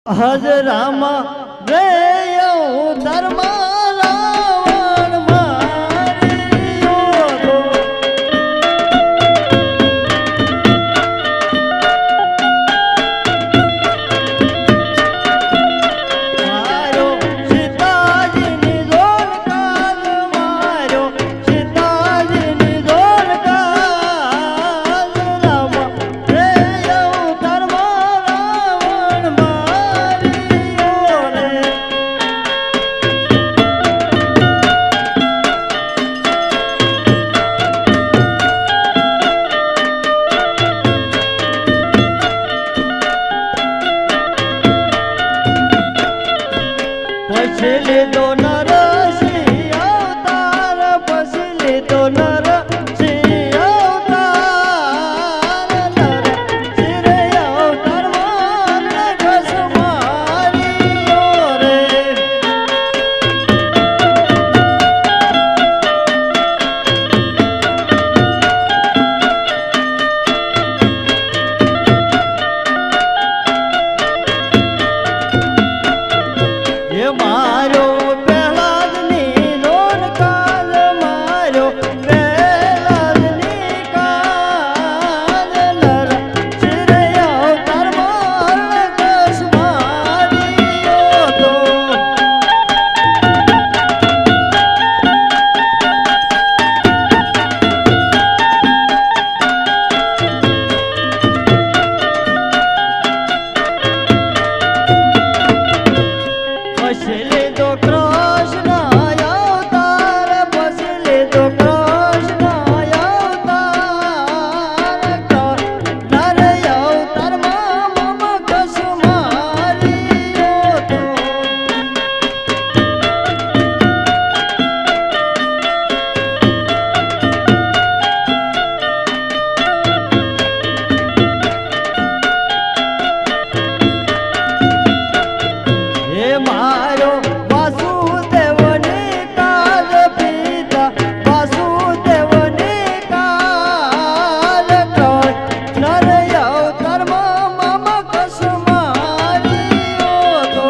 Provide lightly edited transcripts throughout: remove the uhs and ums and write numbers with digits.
હજરામાં રેયો ધર્મ રાવણ માર્યો તો મારો સીતાજીની દોલ કાજ મારો સીતાજીની દોલ કાજ રામ રેયો ધર્મ રાવણ માર્યો રે પછી લીધો નરસિંહ અવતાર પછી લીધો નરસિંહ અવતાર નરસિંહ રે અવતારમાં નગસ માર્યો રે એ મારો પહેલાદની દોર કાલ મારો પહેલાદની કાલ નર ચિરે અવતારમાં નગસ માર્યો તો પછી લીધો કૃષ્ણ અવતાર પછી લીધો કૃષ્ણ અવતાર નર અવતારમાં મમ કસ માર્યો તો હે મારો વાસુદેવની કાલ પિતા વાસુદેવની કાલ નર અવતારમાં મમ કસ માર્યો તો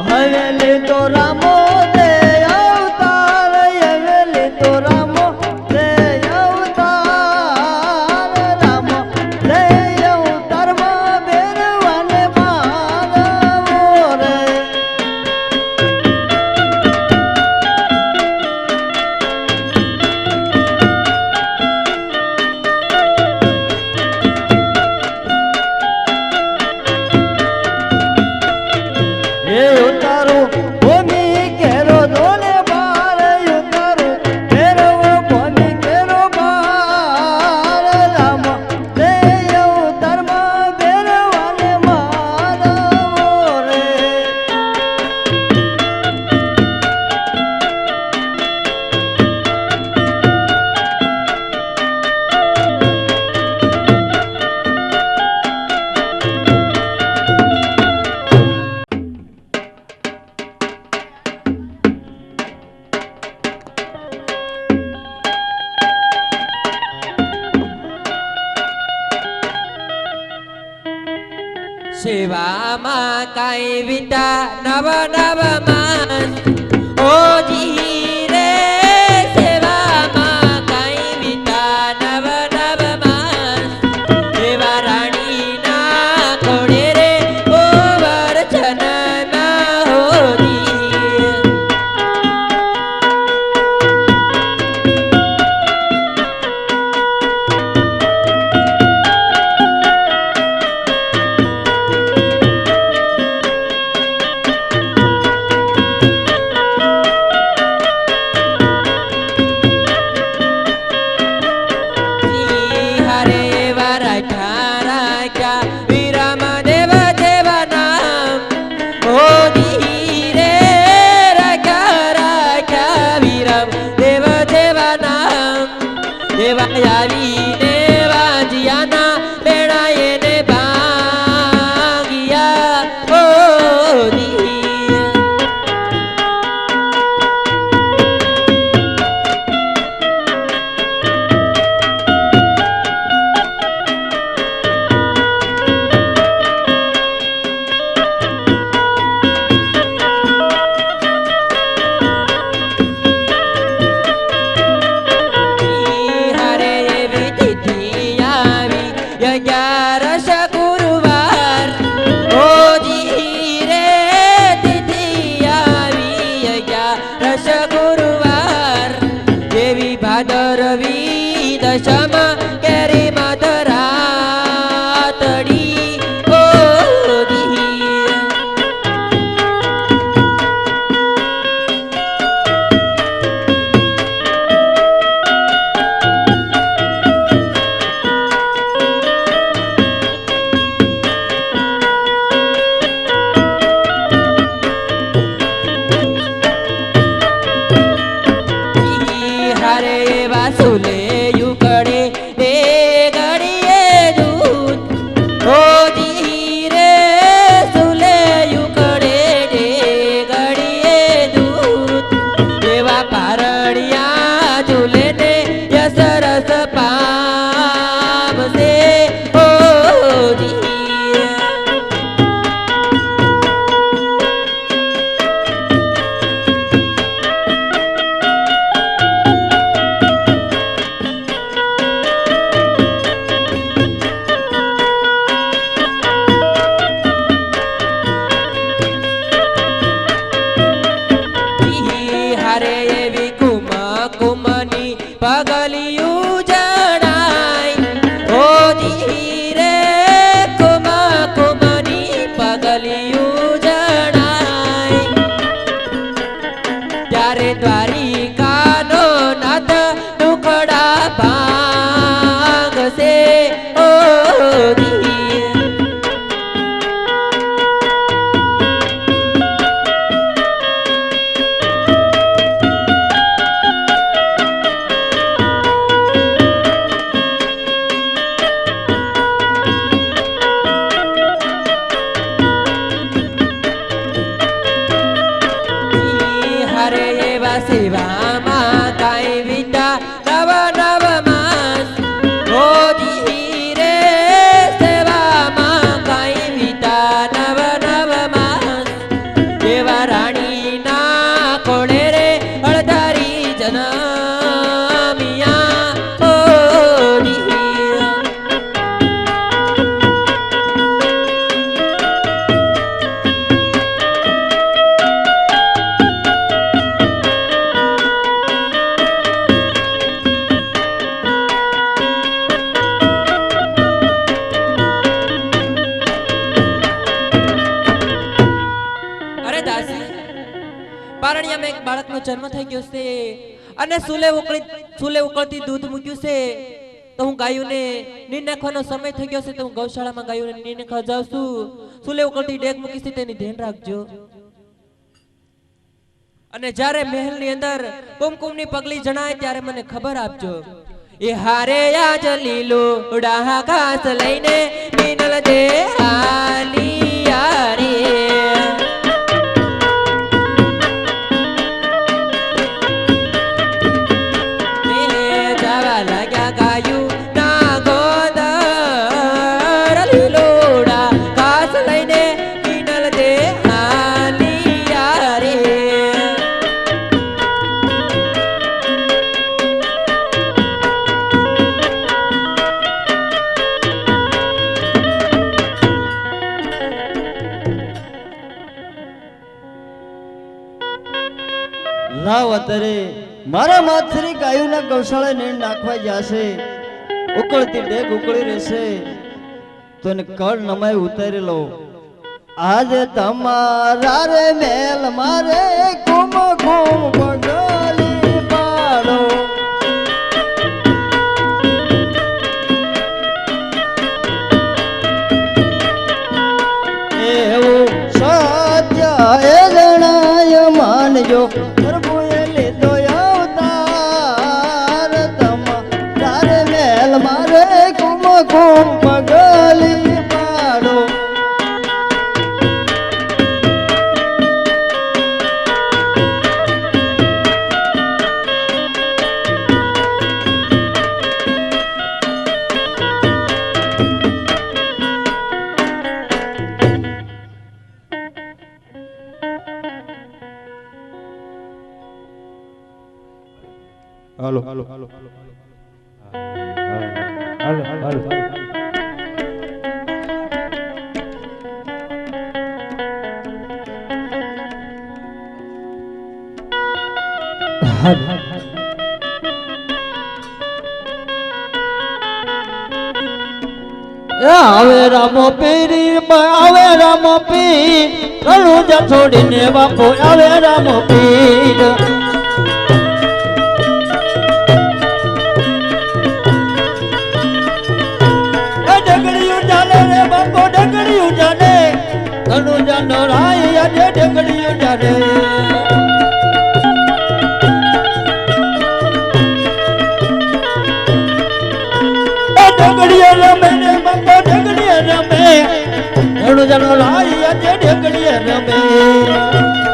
હવે લીધો રામો દે અવતાર હવે લીધો રામો દે અવતાર રામ દે અવતારમાં બેરવાને મારવો રે એ ઉતારો ભૂમિ કેરો દોલે બાર ઉતારો કેરો ભૂમિ કેરો બાર રામ દે અવતારમાં બેરવાને મારવો રે સેવામાં કાંઈ વિતા નવ નવ માન ઓજી રે સેવામાં કાંઈ વિતા નવ નવ માન એવા રાણીના ખોડે રે ઓ વરચનમાં હોદી રસ ગુરુવાર દેવી ભાદરવી દશમ કેરી મધરાતડી ઓદી હારે વાસુલે યુકડે રે ગડીએ દૂત ઓજી રે સુલે યુકડે રે ગડીએ દૂત દેવા પારણિયા ઝૂલે ને યસરસ પામશે ઓજી હારે એવી કુમની પગલિયું જણાય ઓજી રે કુમની પગલિયું જણાય ત્યારે દ્વારિકાનો નાથ દુખડા ભાંગશે ઓજી હરે એવા સેવામાં કાંઈ વિતા નવ નવ માસ ઓજી રે સેવામાં કાંઈ વિતા નવ નવ માસ દેવા રાણીના કોળે રે અળધારી જનમિયા ઓજી અરે દાસી પારણિયામાં એક બાળકનો જન્મ થઈ ગયો છે અને સુલે ઉકળતી દૂધ મૂક્યું છે તો હું ગાયોને નીર નાખવાનો સમય થઈ ગયો છે તો હું ગૌશાળામાં ગાયોને નીર નાખવા જાઉં છું સુલે ઉકળતી ડેક મૂકી છે તેની ધ્યાન રાખજો અને જ્યારે મહેલની અંદર કુમકુમની પગલી જણાય ત્યારે મને ખબર આપજો એ હારે આજ લીલો ડાહા ઘાસ લઈને મિનલ દે હાલી યારે રાવ અત્યારે મારા માથરી ગાયોના ગૌશાળાએ નીણ નાખવા જશે ઉકળતી ડેગ ઉકળી રહેશે તો એને કળ નમાય ઉતારી લો આજે તમારા રે મેલ મારે કુમ કુમ પગલી પાડો એવું સત્ય એ જણાય માનજો પ્રભુએ લીધો અવતાર તમારે મેલ મારે કુમ કુમ પગલી પાડો હાલો હાલો હાલો હાલો હાલો હાલો આવે રામો પીર આવે રામો પીર રણુજા છોડીને બાપો આવે રામો પીર ડગડિયું ચાલે રે બાપો ડગડિયું ચાલે રણુજા નો રાય આજે ડગડિયું ચાલે ડગડિયા રમે ને બાપા ડગડિયા રમે રણુજા નો રાય આજે ડગડિયા રમે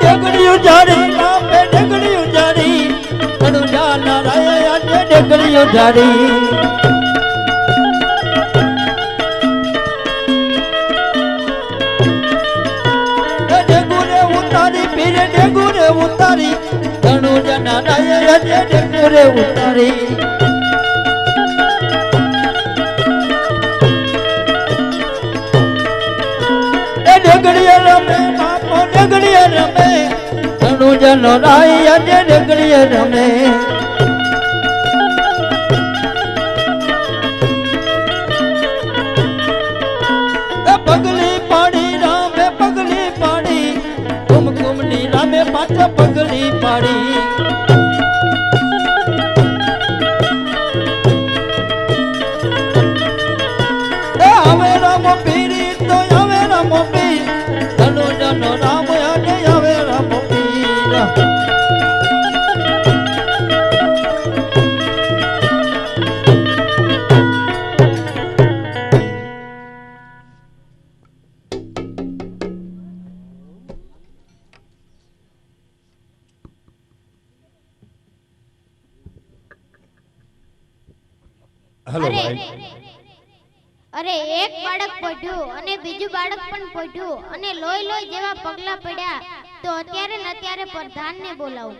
ડગડિયું જાડી બાપે ડગડિયું જાડી રણુજા ના રાય આજે ડગડિયું જાડી ડગુરે ઉતારી પીરે ડગુરે ઉતારી રણુજા ના રાય આજે ડગુરે ઉતારી ડગડિયા રમે બાપો ડગડિયા રમે રણુજા નો રાય આજે ડગડિયા રમે પગલી પાડી રામે પગલી પાડી કુમકુમ ની રામે પાછા પગલી પાડી આવે રામો પીરી તો આવે રામો પીર રણુજા નો રામ આજે આવે રામો પીર હાલો અરે ભાઈ અરે એક બાળક પડ્યું અને બીજું બાળક પણ પડ્યું અને લોહી લોહી જેવા પગલા પડ્યા તો અત્યારે ને અત્યારે પ્રધાનને બોલાવું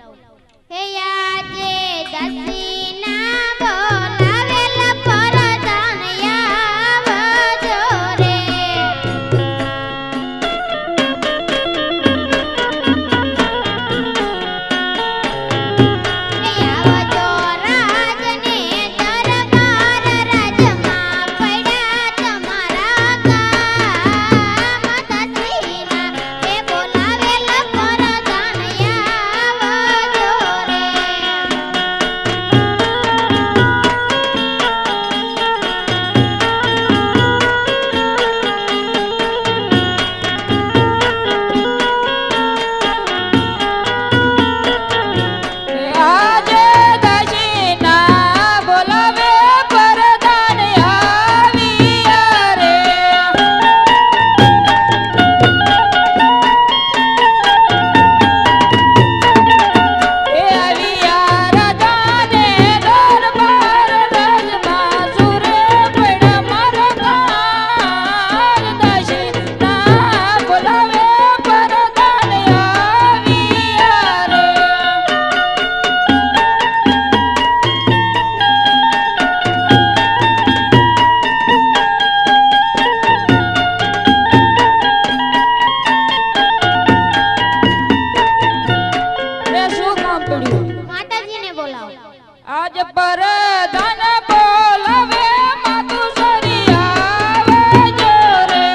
હે આજે દસીના બોલાવેલા પ્રધાન આવજો રે હે આવજો રાજને દરબાર રાજમાં પડ્યા તમારા કામ દસીના હે બોલાવેલા પ્રધાન આવજો રે આજે દશીના બોલાવે પરધાન આવ્યા રે એ આવ્યા રાજાને દરબાર રાજમાં સુરે પડ્યા મારા કાન દશીના બોલાવે પરધાન આવ્યા રે રે શું કામ પડ્યું માતાજીને બોલાવો આજ પરધાન બોલાવે માતું સરી આવજો રે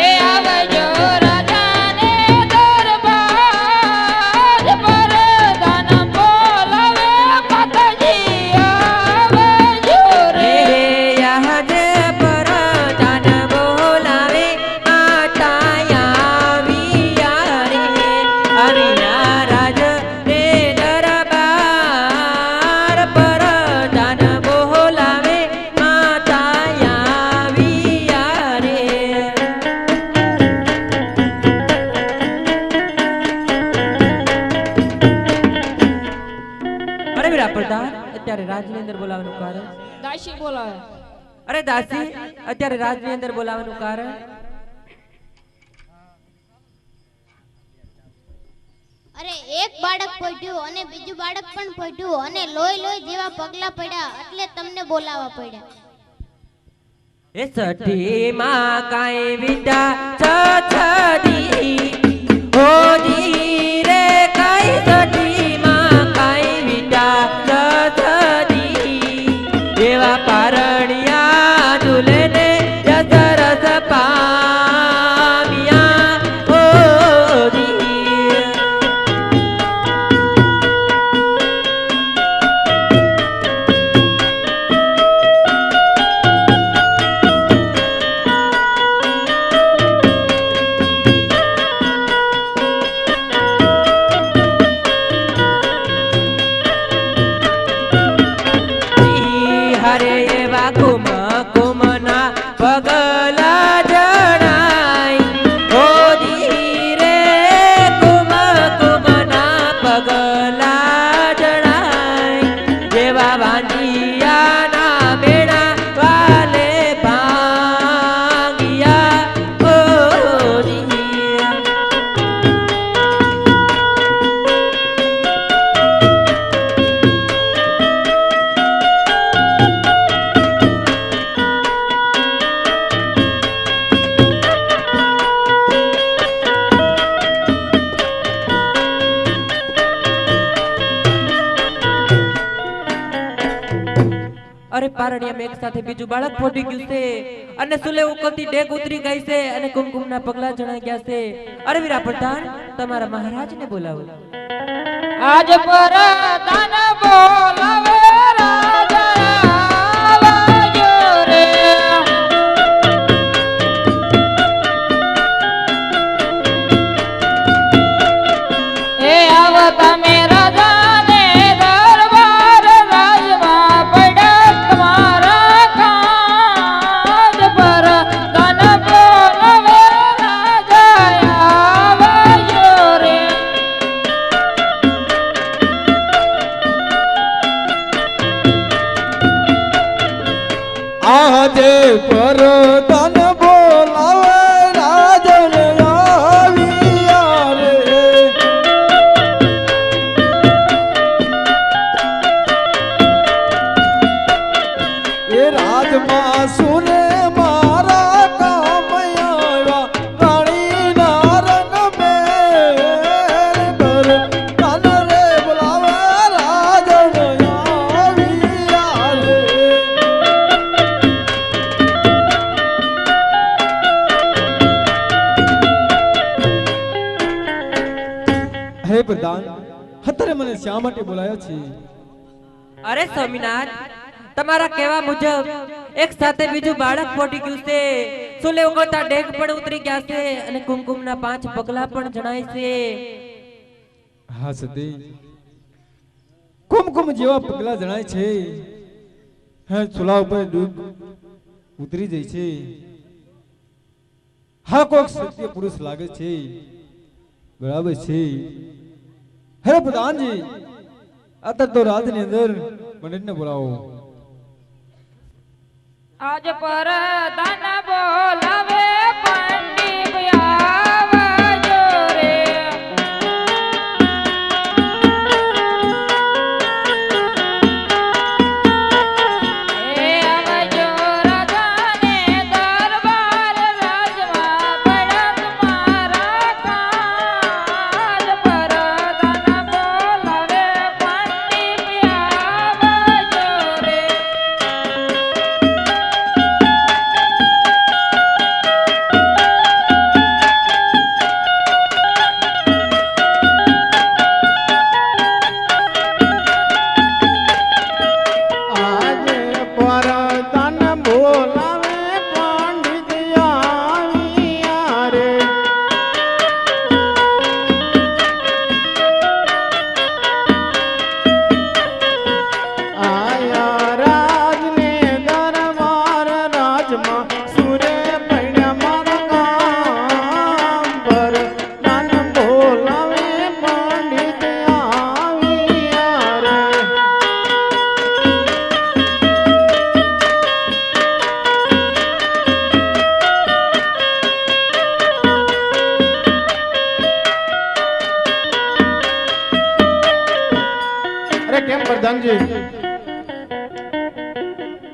એ આવજો રાજાને દરબાર પરધાન બોલાવે માતાજી આવજો રે આજે પરધાન બોલાવે આટાયા વિયારે આવ્યા રાજ ને દરબાર પરધાન બોલાવે આટાયા વિયારે અરે વીરા પ્રધાન અત્યારે રાજની અંદર બોલાવવાનું કારણ દાસી બોલાવે અરે દાસી અત્યારે રાજની અંદર બોલાવવાનું કારણ અરે એક બાળક પડ્યું અને બીજું બાળક પણ પડ્યું અને લોહી લોહી જેવા પગલા પડ્યા એટલે તમને બોલાવવા પડ્યા. એ સઠી માં કાઈ વિટા છછડી હોજી રે કાઈ સઠી માં કાઈ વિટા છછડી એવા પારણિયા ઝૂલે ને યસરસ પામિયા હોજી. હરે એવા કુમ કુમના પગલા જણાય હોજી રે કુમ કુમના પગલા જણાય જેવા વાંજિયાના મેણા વાલે ભાંગિયા હોજી. અરે પારણિયા મેઘ સાથે બીજું બાળક ફોટી ગયું છે અને સુલે ઉકળતી ડેગ ઉતરી ગઈ છે અને કુમકુમના પગલા જણાઈ ગયા છે. અરે વીરા પ્રધાન તમારા મહારાજને બોલાવો. આજ પર દાન બોલાવે રાજા આવજો રે. એ આવ તમે રાજાને દરબાર રાજમાં પડ્યા તમારા કાજ પર દાન બોલાવે રાજા આવજો રે. આજે પરતન બોલાવે રાજન આવ્યા રે. એ રાજમાં સુને મારા કામ આવ્યા રાણીના રંગ મેલ કર તન રે બોલાવે રાજન આવ્યા રે. હે પ્રધાન, અત્યારે મને શા માટે બોલાયો છે? અરે સ્વામિનાથ તમારા કહેવા મુજબ એક સાથે બીજું બાળક ફોટી ગયું છે. સુલે ઉકળતા ડેગ પણ ઉતરી ગયા છે અને કુમકુમના 5 પગલા પણ જણાય છે. હા સતી, કુમકુમ જેવા પગલા જણાય છે. હે ચૂલા ઉપર ડૂબ ઉતરી જાય છે. હા કોક સત્ય પુરુષ લાગે છે, બરાબર છે. હે પ્રધાનજી, અત્યારે તો રાજની અંદર પંડિતને બોલાવો. આજ પર દાન બોલાવે પંડિત આવજો રે. એ આવજો રાજાને દરબાર રાજમાં પડ્યા તમારા કાજ પર દાન બોલાવે પંડિત આવજો રે.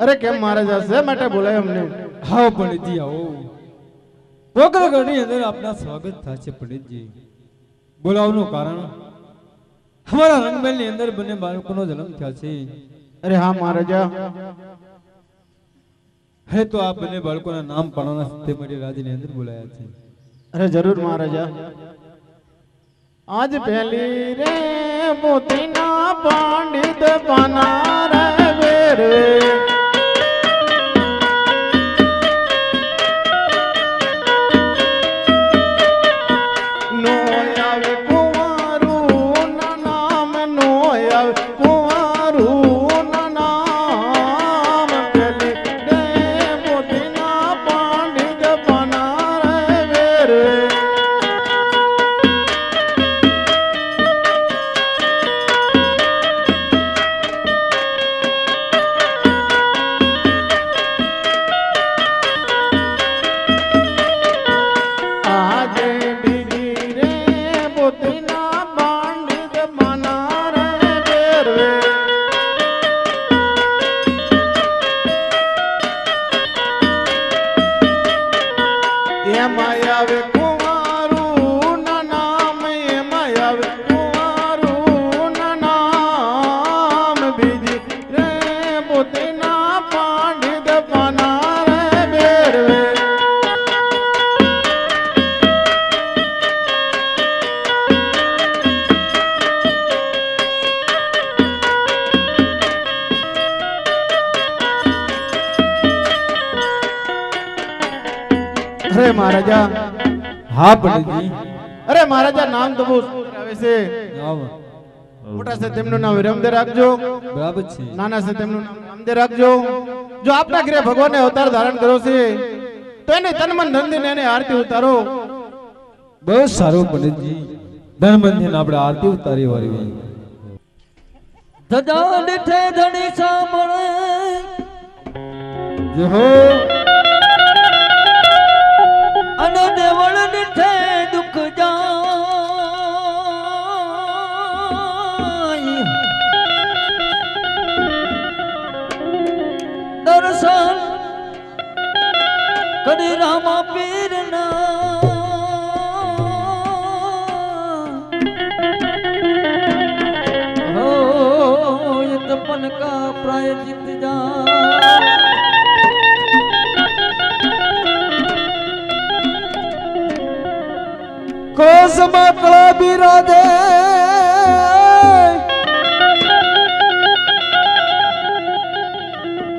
અરે કેમ મહારાજા શા માટે બોલાય અમને? આવો પંડિતજી આવો. પોકરગઢની અંદર આપના સ્વાગત થાય છે પંડિતજી. બોલાવવાનું કારણ અમારા રંગમહેલની અંદર બંને બાળકોનો જન્મ થયા છે. અરે હા મહારાજા. હે તો આ બંને બાળકોના નામ પાડવાના તે માટે રાજની અંદર બોલાયા છે. અરે જરૂર મહારાજા. આજ પહેલી રે મોતીના પંડિત પાના રે વેરે નો આવે કુંવારું ના નામ નો આવે કુંવારું ના નામ પહેલી રે મોતીના પંડિત પાના રે વેરે આજે બીજી રે પોતીના પંડિત પાના રે વેરે એમાં આવે કુંવારું ના નામ એમાં આવે કુંવારું ના નામ બીજી રે પોતીના પંડિત પાના રે વેરે અરે મહારાજા. હા પંડિતજી અરે મહારાજા નામ તો બહુ સુંદર આવે છે. આવો. મોટા છે તેમનું નામ વિરમદેવ રાખજો, બરાબર છે. નાના છે તેમનું નામ રામદેવ રાખજો. જો આપના ઘરે ભગવાને અવતાર ધારણ કર્યો છે તો એને તન મન ધન દઈને એને આરતી ઉતારો. બહુ સારું પંડિતજી. ધનબંધીને આપણે આરતી ઉતારી વાળી. ધજા દીઠે ધણી સાંભળે જે હો અને દેવળ દીઠે દુઃખ જાય. દર્શન કરી રામા પીરના હો એ તપન કા પ્રાયચિત જા. કોસમાં કળા બિરાજે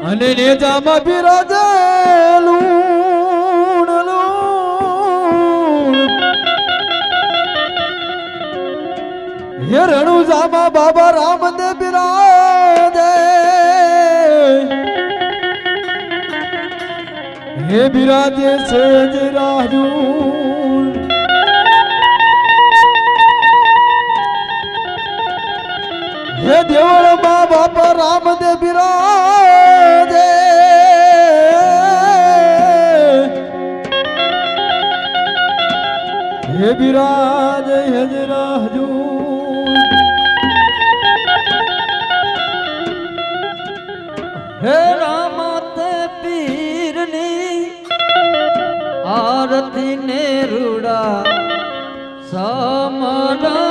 અને નેજામાં બિરાજે લૂણ લૂણ. હે રણુજામાં બાબા રામદેવ બિરાજે. હે બિરાજે છે જ રાજુ. હે દેવળ માં બાપા રામદેવ બિરાજે. હે બિરાજે હે જ રાજુ. હે રામતે પીરની આરતી ને રૂડા સમરા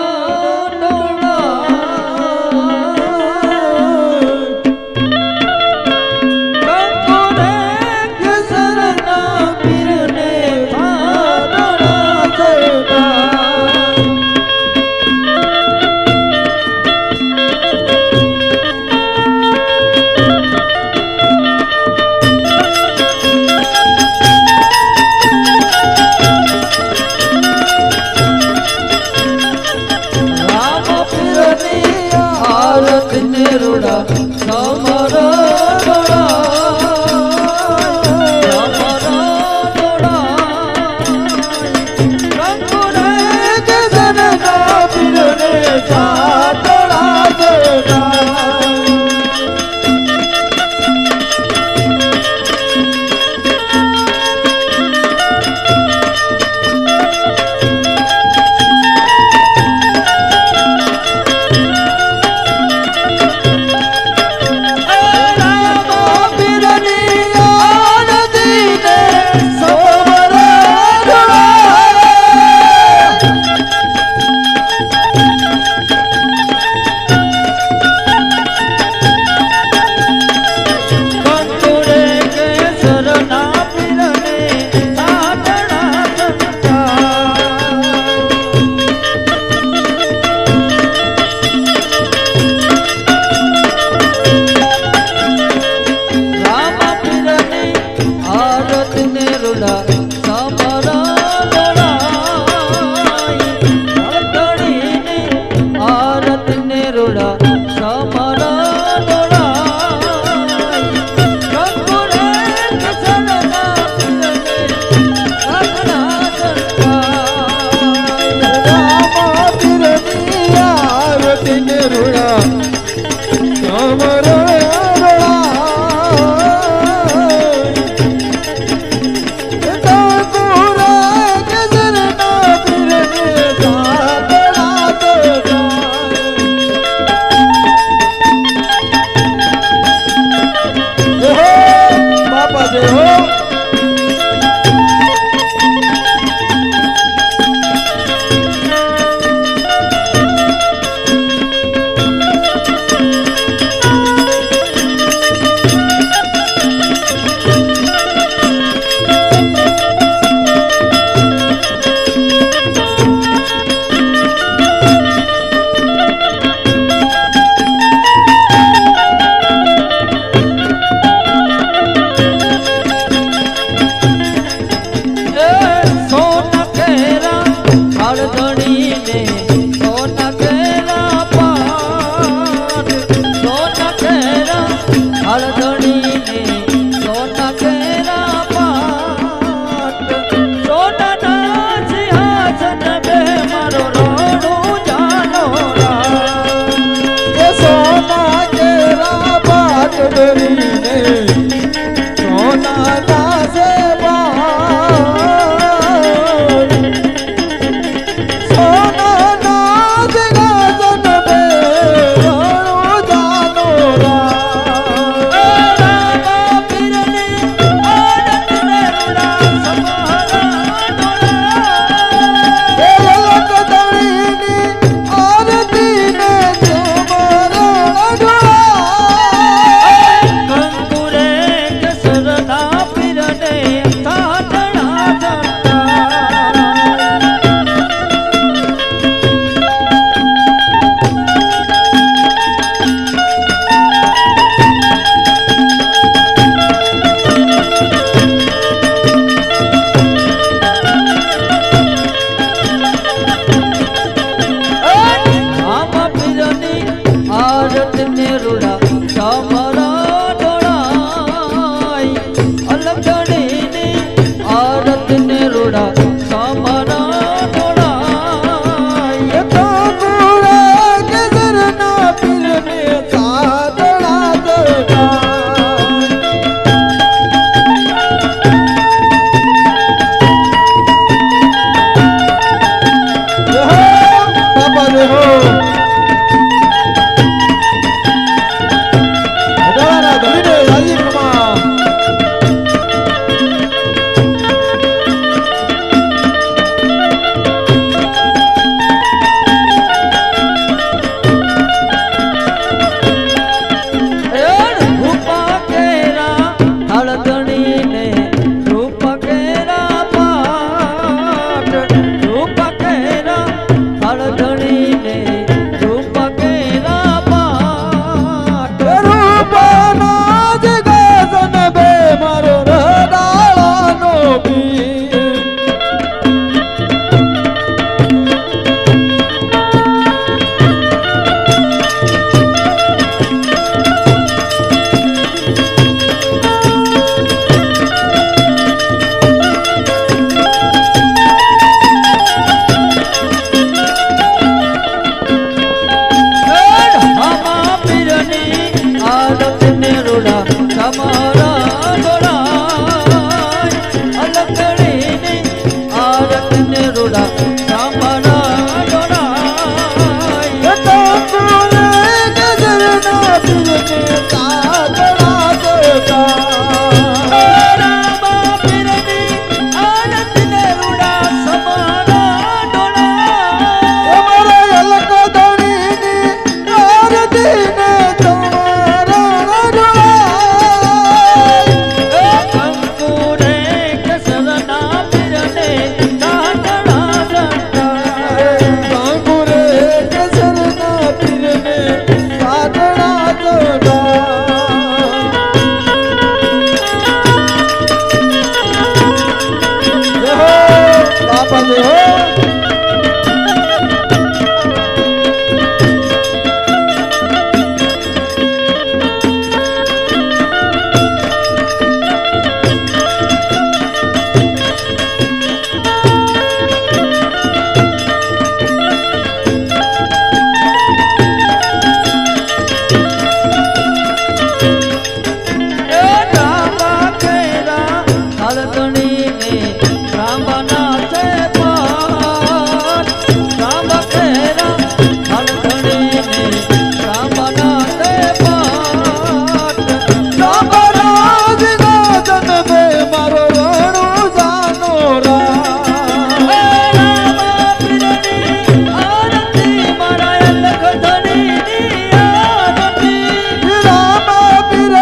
હળધણીને સોના કેરા પાટ સોનાના સિંહાસન બે મારો રણું જાનો એ સોના કેરા પાટ ડરીને સોના નાસે સોના નાદ ગાજન બે રણો જાનો રામા પીરને આનંદ ને રૂડા સમારા એ લકદણીની આરતીને સુમરણ ડોળા કંકુરે કેસરના પીરને થાટણા જંટા આમા પીરની આરત ને રૂડા તમારા ડોળાય અલગણીની આરત ને રૂડા તમારા ડોળાય કાપુરા કેસરના પીરને સાધણા દરગાહ બાપા રે હો હડાવાના ધણીને રાજી કમા રૂપા કેરા હળદણીને રૂપા કેરા પાટ રૂપા કેરા હળદણીને રૂપા કેરા પાટ રૂપાના જ ગાજન બે મારો રડાળાનો પીર આમા પીરની આરત ને રૂડા તમારા ડોળાય અલગણીની આરત ને રૂડા તમારા ડોળાય કાપુરા કેસરના પીરને સાધણા દરગાહ રામા પીરની આરત ને રૂડા તમારા ડોળાય અમારા લકદણીની આરતીને તમારા ડોળાય કંકુરે કેસરના પીરને થાટણા જંટા કાંગુરે કેસરના પીરને સાધણા દરગાહ બાપા દે હો રામા કેરા હળદણીને રામના છે પાટ રામા કેરા હળદણીને રામના છે પાટ રામરાજ ગાજન બે મારો રણો જાનો રામા પીરની આરતી મારા લખધણીની આરતી રામા પીર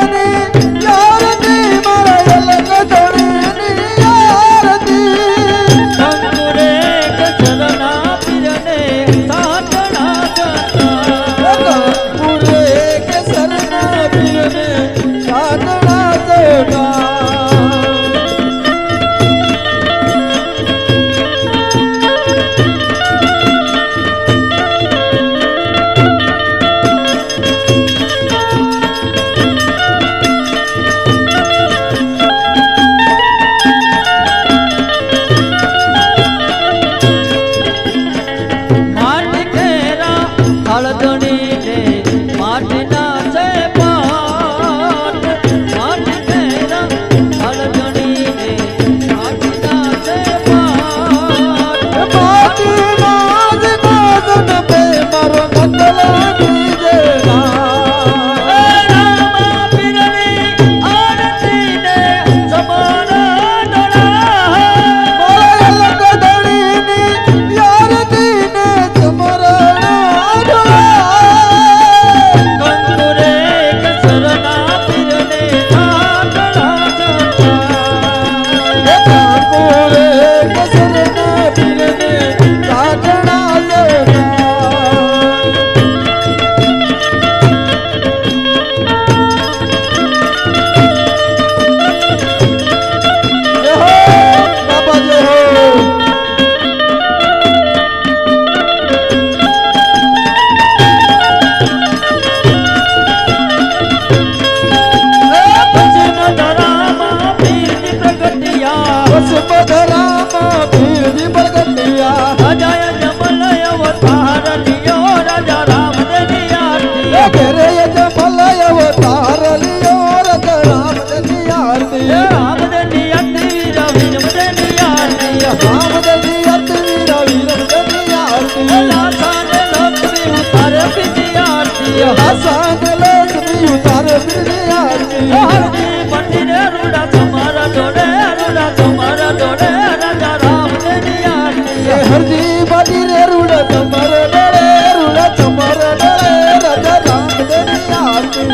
પીરની આરતી હરજી પતિ રે રૂડા તમારા જોડે રૂડા તમારા જોડે રાજા રામદેવની આરતી હરજી બાજી રે રૂડા તમારે ડળે રૂડા તમારે ડળે રાજા રામદેવની આરતી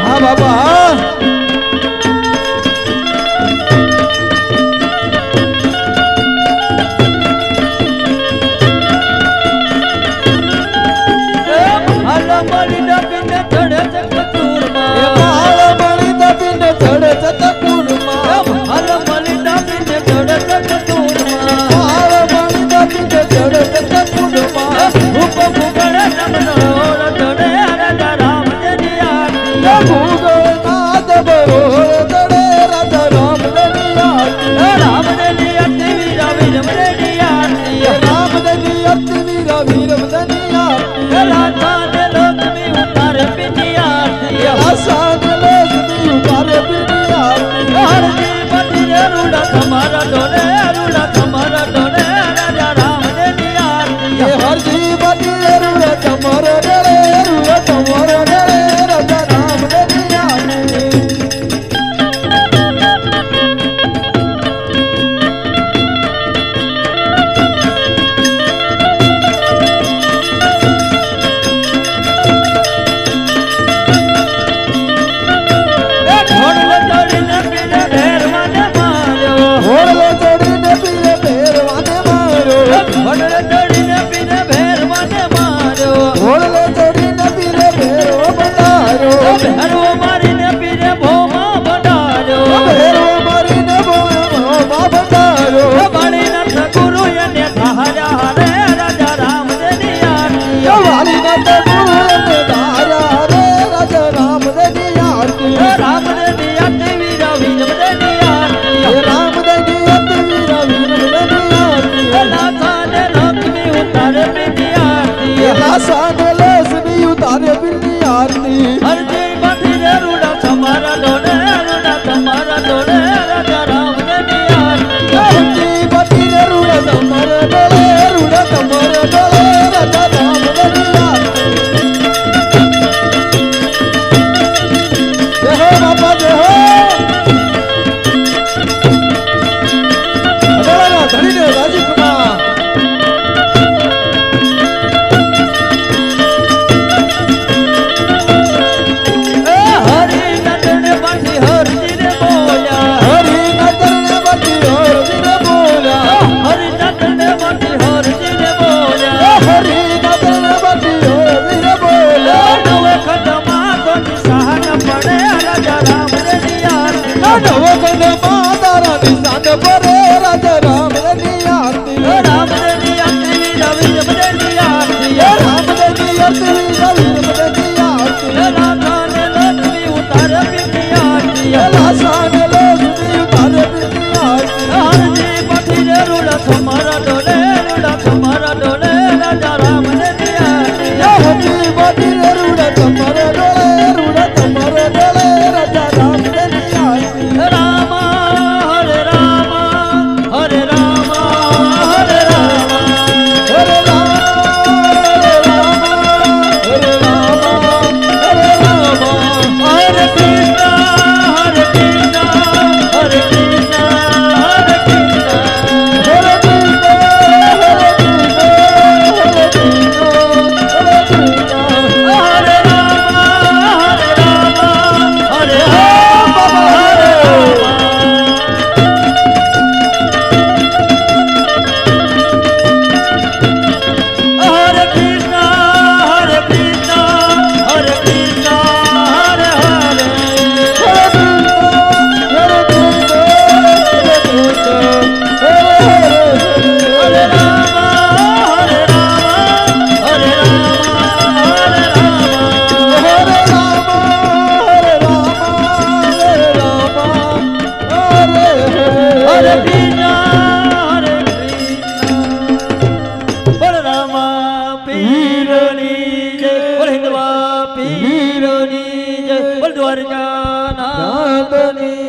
હા બાબા હાલ મળી ડબીને ચડે છે કચૂરમાં હાલ મળી દબીને ચડે છે તકુરમાં હાલ મળી ડબીને ચડે છે કચૂરમાં હાલ મળી દબીને ચડે છે તકુરમાં ભૂપ ભૂગળે નમનોળ ચડે રાજા રામદેવની આરતી ભૂગોળનાથ બરોળ ચડે રાજા રામદેવની આરતી રામદેવની આરતી વીરા વીરમદેવની આરતી રામદેવની આરતી વીરા વીરમદેવની આરતી રાધાને લક્ષ્મી ઉતારે પીની આરતી આસાન લક્ષ્મી ઉતારે પીરની આરતી હરજી પતિ રે રૂડા તમારા ડોલે રૂડા તમારા ડોલે રાજા રામદેવની આરતી હરજી બાજી રૂડા તમારે ડળે રૂડા તમારે ડળે રાજા રામદેવની આરતી ઢોળલો ચડીને પીને ભેરવાને માર્યો ઘોડલો ચડીને પીરે પહેરવાને માર્યો ઢોળલો ચડીને પીને ભેરવાને માર્યો ઘોડલો ચડીને પીરે પહેરવો બંધાર્યો ભેરવો મારીને પીરે ભોમાં બંધાર્યો પહેરવો મારીને ભોમાં બંધાર્યો બાળીના સગુરુ એને ધાર્યા રે રાજા રામદેવની આરતી વાલીનાથ ગુરુ એને ધાર્યા રે રાજા રામદેવની આરતી રામદેવની આરતી વીરા વીરમદેવની આરતી રામદેવની આરતી વીરા વીરમદેવની આરતી લાખાને લક્ષ્મી ઉતારે પીની આરતી લાસાન લક્ષ્મી ઉતારે પીરની આરતી હરજી પતિ રે રૂડા તમારા ડોલે રૂડા તમારા ડોલે રાજા રામદેવની આરતી હરજી બાજી રૂડા તમારે ડળે રૂડા તમારે ડળે રાજા રામદેવની આરતી જય હો બાપા જય હો અડાળાના ધણીને રાજીપમાં હરી નદને પાછી હરજીને બોલ્યા હરી નજરને બાજી હરજીને બોલ્યા હરી નદને પાછી હરજીને બોલ્યા હરી નજરને બાજી હરજીને બોલ્યા નવે ખતમાં તો નિશાન પડે રાજા રામદેવની આરતી નવો કંડમાં તારા નિશાન પરે રાજા રામદેવની આરતી રામદેવની આરતી વીરા વીરમદેવની આરતી રામદેવની આરતી વીરા વીરમદેવની આરતી લાખાને લક્ષ્મી ઉતારે પીની આરતી લાસાન લક્ષ્મી ઉતારે પીરની આરતી હરજી પતિ રે રૂડા તમારા ડોલે રૂડા તમારા ડોલે રાજા રામદેવની આરતી હજી બાજી રૂડા તમારે ડોળે રૂડા તમારે ડોળે રાજા રામદેવની આરતી રામ હરે રામ હિંદવા પીરોની જય બોલ દ્વારકા નાથની